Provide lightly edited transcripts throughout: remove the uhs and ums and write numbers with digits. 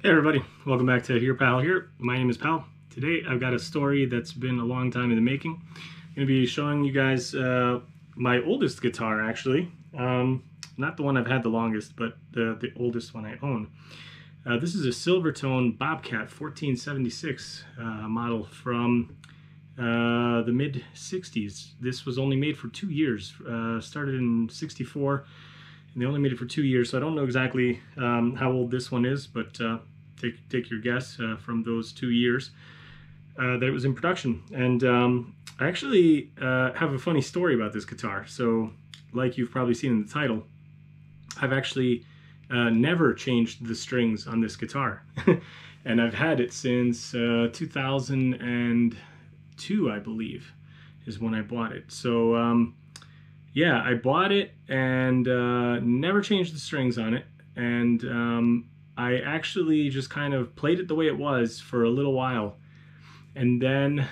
Hey everybody, welcome back to Your Pal here. My name is Pal. Today I've got a story that's been a long time in the making. I'm going to be showing you guys my oldest guitar actually. Not the one I've had the longest, but the oldest one I own. This is a Silvertone Bobkat 1476 model from the mid 60s. This was only made for 2 years, started in 64. And they only made it for 2 years, so I don't know exactly how old this one is, but take your guess from those 2 years that it was in production. And I actually have a funny story about this guitar. So, like you've probably seen in the title, I've actually never changed the strings on this guitar. And I've had it since 2002, I believe, is when I bought it. So, yeah, I bought it and never changed the strings on it, and I actually just kind of played it the way it was for a little while, and then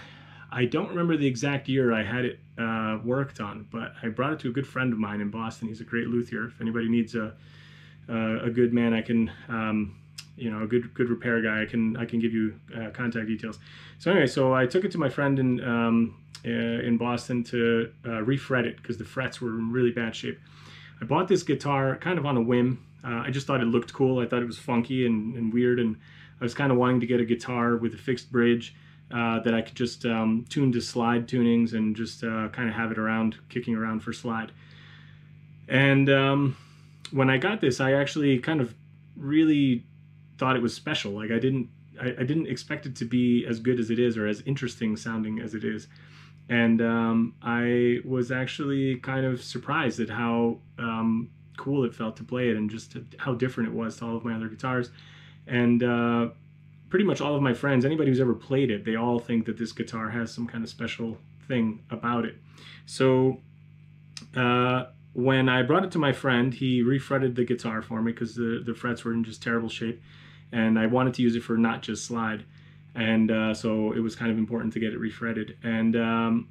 I don't remember the exact year I had it worked on, but I brought it to a good friend of mine in Boston. He's a great luthier. If anybody needs a good man, I can you know, a good repair guy, I can give you contact details. So anyway, so I took it to my friend in Boston to refret it because the frets were in really bad shape. I bought this guitar kind of on a whim. I just thought it looked cool. I thought it was funky and weird, and I was kind of wanting to get a guitar with a fixed bridge that I could just tune to slide tunings and just kind of have it around, kicking around for slide. And when I got this, I actually kind of really thought it was special. Like I didn't expect it to be as good as it is or as interesting sounding as it is. And I was actually kind of surprised at how cool it felt to play it and just how different it was to all of my other guitars. And pretty much all of my friends, anybody who's ever played it, they all think that this guitar has some kind of special thing about it. So when I brought it to my friend, he refretted the guitar for me because the frets were in just terrible shape. And I wanted to use it for not just slide. And so it was kind of important to get it refretted. And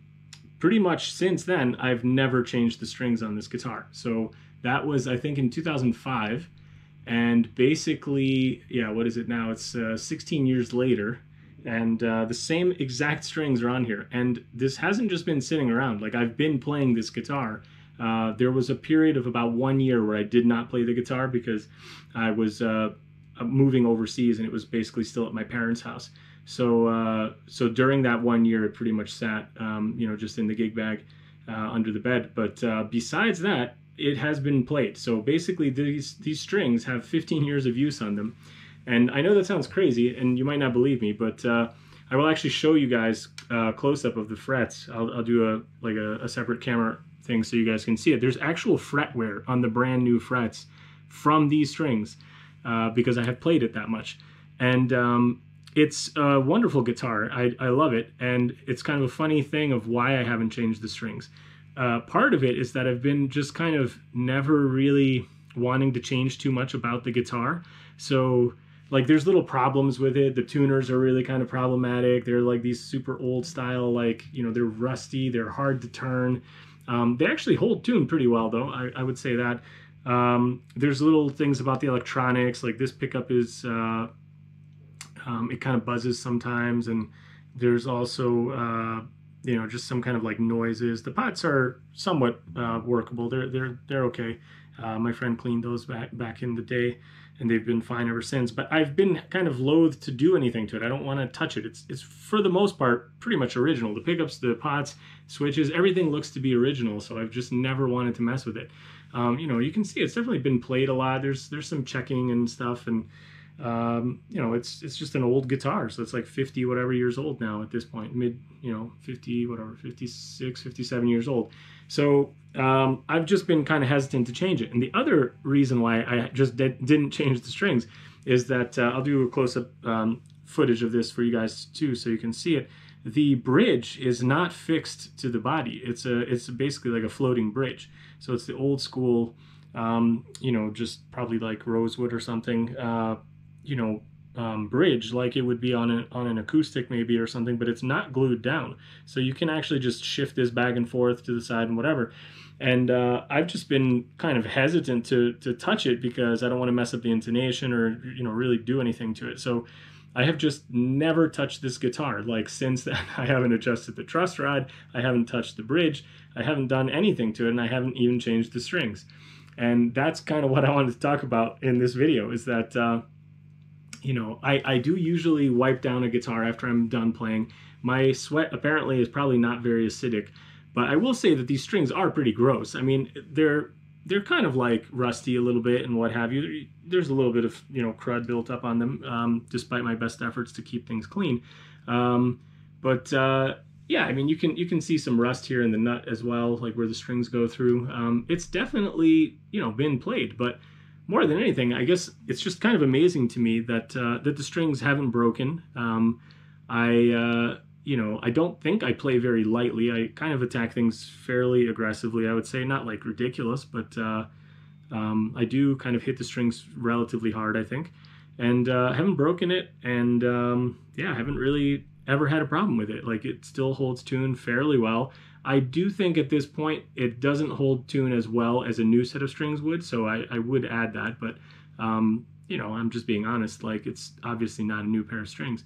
pretty much since then, I've never changed the strings on this guitar. So that was, I think, in 2005. And basically, yeah, what is it now? It's 16 years later. And the same exact strings are on here. And this hasn't just been sitting around. Like, I've been playing this guitar. There was a period of about 1 year where I did not play the guitar because I was moving overseas, and it was basically still at my parents' house. So so during that 1 year, it pretty much sat, you know, just in the gig bag under the bed. But besides that, it has been played. So basically, these strings have 15 years of use on them. And I know that sounds crazy, and you might not believe me, but I will actually show you guys a close-up of the frets. I'll do a separate camera thing so you guys can see it. There's actual fret wear on the brand new frets from these strings. Because I have played it that much. And it's a wonderful guitar. I love it. And it's kind of a funny thing of why I haven't changed the strings. Part of it is that I've been just kind of never really wanting to change too much about the guitar. So like there's little problems with it. The tuners are really kind of problematic. They're like these super old style, like, you know, they're rusty, they're hard to turn. They actually hold tune pretty well though, I would say that. There's little things about the electronics, like this pickup is, it kind of buzzes sometimes, and there's also, you know, just some kind of like noises. The pots are somewhat workable. They're okay. My friend cleaned those back in the day, and they've been fine ever since. But I've been kind of loath to do anything to it. I don't want to touch it. It's for the most part pretty much original. The pickups, the pots, switches, everything looks to be original. So I've just never wanted to mess with it. You know, you can see it's definitely been played a lot. There's some checking and stuff, and you know, it's just an old guitar, so it's like 50 whatever years old now at this point, mid, you know, 50 whatever, 56, 57 years old. So I've just been kind of hesitant to change it. And the other reason why I just didn't change the strings is that I'll do a close-up footage of this for you guys too, so you can see it. The bridge is not fixed to the body. It's basically like a floating bridge. So it's the old school, you know, just probably like rosewood or something, you know, bridge like it would be on an acoustic maybe or something, but it's not glued down. So you can actually just shift this back and forth to the side and whatever. And I've just been kind of hesitant to touch it because I don't want to mess up the intonation or, you know, really do anything to it. So I have just never touched this guitar. Like, since then, I haven't adjusted the truss rod, I haven't touched the bridge, I haven't done anything to it, and I haven't even changed the strings. And that's kind of what I wanted to talk about in this video, is that, you know, I do usually wipe down a guitar after I'm done playing. My sweat apparently is probably not very acidic, but I will say that these strings are pretty gross. I mean, they're kind of like rusty a little bit and what have you. There's a little bit of, you know, crud built up on them, despite my best efforts to keep things clean. Yeah, I mean, you can see some rust here in the nut as well, like where the strings go through. It's definitely, you know, been played, but more than anything, I guess it's just kind of amazing to me that that the strings haven't broken. You know, I don't think I play very lightly. I kind of attack things fairly aggressively, I would say. Not like ridiculous, but I do kind of hit the strings relatively hard, I think. And I haven't broken it, and yeah, I haven't really ever had a problem with it. Like, it still holds tune fairly well. I do think at this point it doesn't hold tune as well as a new set of strings would, so I would add that, but you know, I'm just being honest. Like, it's obviously not a new pair of strings.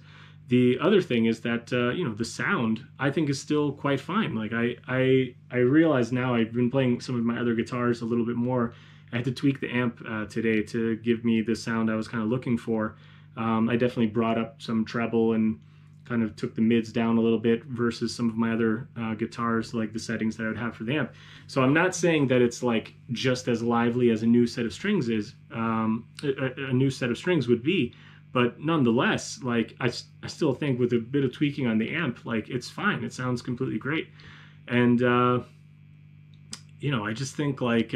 The other thing is that, you know, the sound, I think, is still quite fine. Like, I realize now, I've been playing some of my other guitars a little bit more. I had to tweak the amp today to give me the sound I was kind of looking for. I definitely brought up some treble and kind of took the mids down a little bit versus some of my other guitars, like the settings that I would have for the amp. So I'm not saying that it's like just as lively as a new set of strings is, a new set of strings would be. But nonetheless, like, I still think with a bit of tweaking on the amp, like, it's fine. It sounds completely great. And, you know, I just think, like,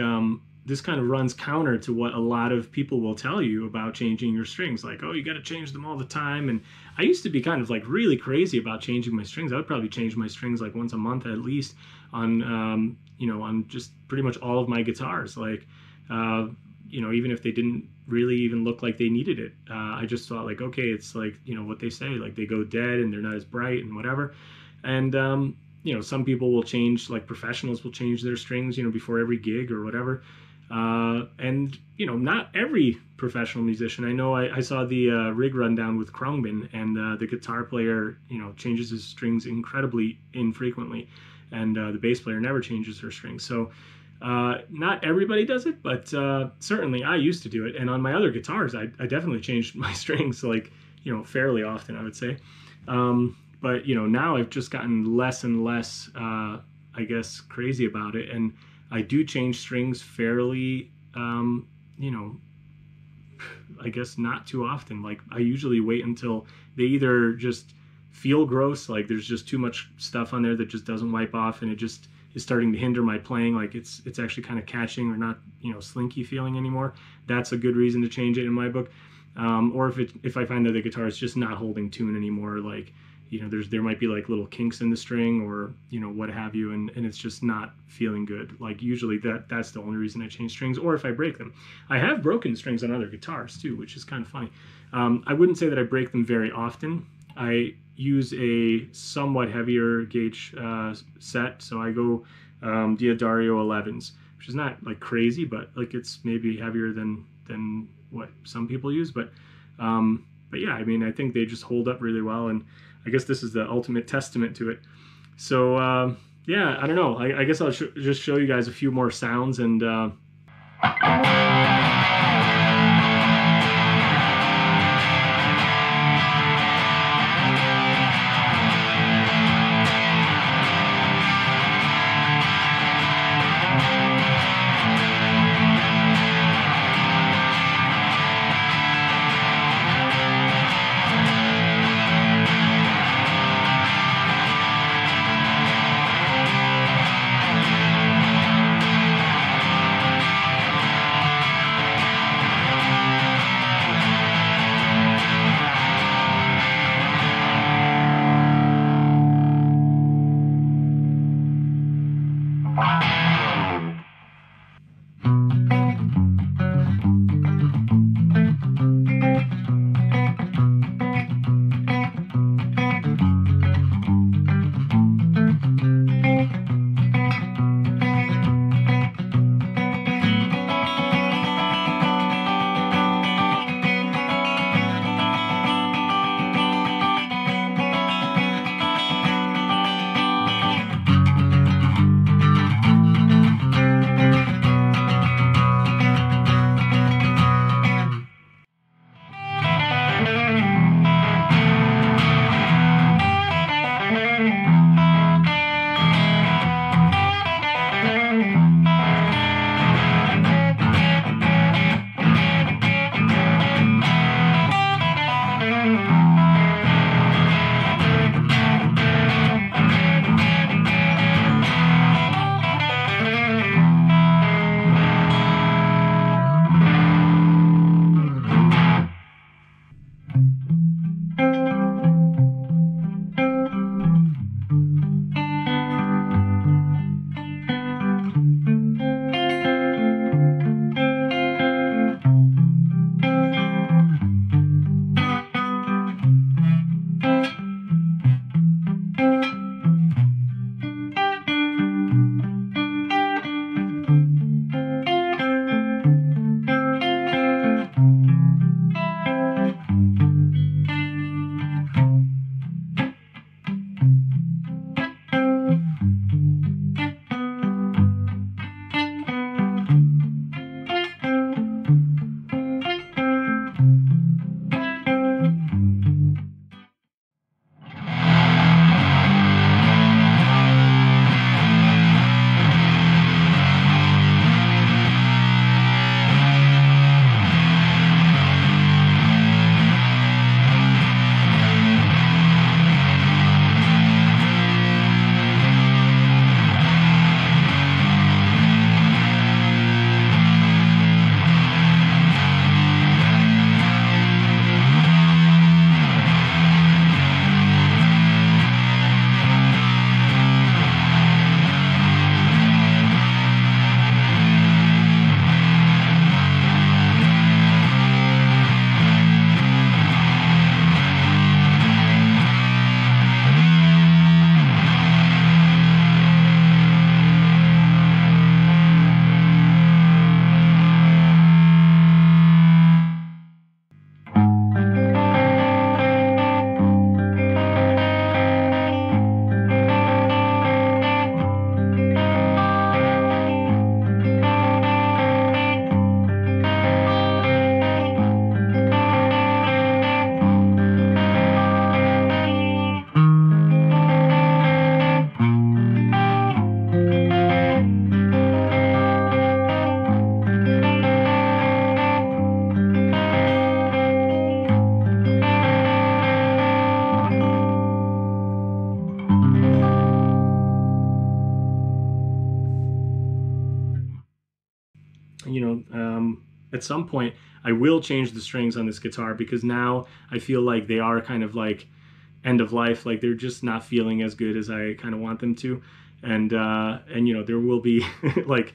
this kind of runs counter to what a lot of people will tell you about changing your strings. Like, oh, you got to change them all the time. And I used to be kind of, like, really crazy about changing my strings. I would probably change my strings, like, once a month at least on, you know, on just pretty much all of my guitars. Like, you know, even if they didn't really even look like they needed it. I just thought, like, okay, it's like, you know, what they say, like, they go dead and they're not as bright and whatever. And, you know, some people will change, like, professionals will change their strings, you know, before every gig or whatever. And, you know, not every professional musician. I know I saw the rig rundown with Krungman, and the guitar player, you know, changes his strings incredibly infrequently. And the bass player never changes her strings. So, not everybody does it, but certainly I used to do it. And on my other guitars, I definitely changed my strings, like, you know, fairly often, I would say. But, you know, now I've just gotten less and less, I guess, crazy about it. And I do change strings fairly, you know, I guess not too often. Like, I usually wait until they either just feel gross, like there's just too much stuff on there that just doesn't wipe off, and it just is starting to hinder my playing, like it's actually kind of catching or not, you know, slinky feeling anymore. That's a good reason to change it in my book. Or if I find that the guitar is just not holding tune anymore, like, you know, there might be like little kinks in the string or, you know, what have you, and it's just not feeling good. Like, usually that's the only reason I change strings, or if I break them. I have broken strings on other guitars too, which is kind of funny. I wouldn't say that I break them very often. I use a somewhat heavier gauge set, so I go D'Addario 11s, which is not like crazy, but like it's maybe heavier than what some people use. But yeah, I mean, I think they just hold up really well, and I guess this is the ultimate testament to it. So yeah, I don't know. I guess I'll just show you guys a few more sounds and. at some point I will change the strings on this guitar, because now I feel like they are kind of like end of life, like they're just not feeling as good as I kind of want them to. And you know, there will be like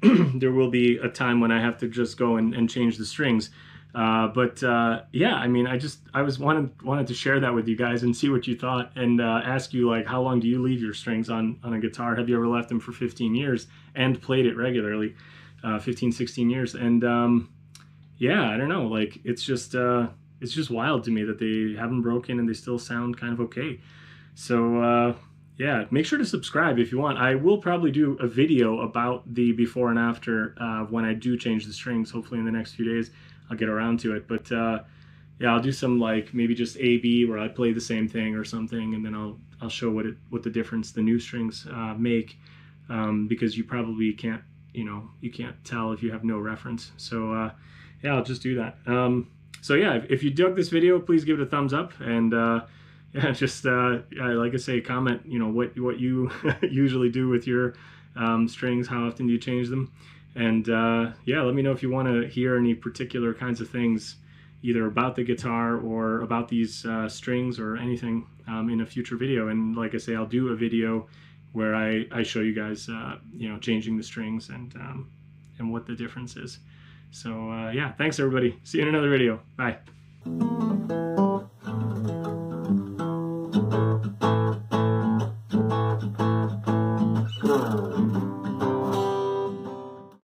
there will be a time when I have to just go and change the strings. Yeah, I mean, I wanted to share that with you guys and see what you thought, and ask you, like, how long do you leave your strings on a guitar? Have you ever left them for 15 years and played it regularly, 15, 16 years? And yeah, I don't know, like, it's just wild to me that they haven't broken and they still sound kind of okay. So yeah, make sure to subscribe if you want. I will probably do a video about the before and after when I do change the strings. Hopefully in the next few days I'll get around to it. But yeah, I'll do some, like, maybe just A-B where I play the same thing or something, and then I'll show what the difference the new strings make, because you probably can't, you know, you can't tell if you have no reference. So yeah, I'll just do that. So yeah, if you dug this video, please give it a thumbs up, and yeah, just like I say, comment, you know, what you usually do with your strings, how often do you change them, and yeah, let me know if you want to hear any particular kinds of things, either about the guitar or about these strings or anything, in a future video. And like I say, I'll do a video where I show you guys, you know, changing the strings and what the difference is. So yeah, thanks everybody. See you in another video. Bye.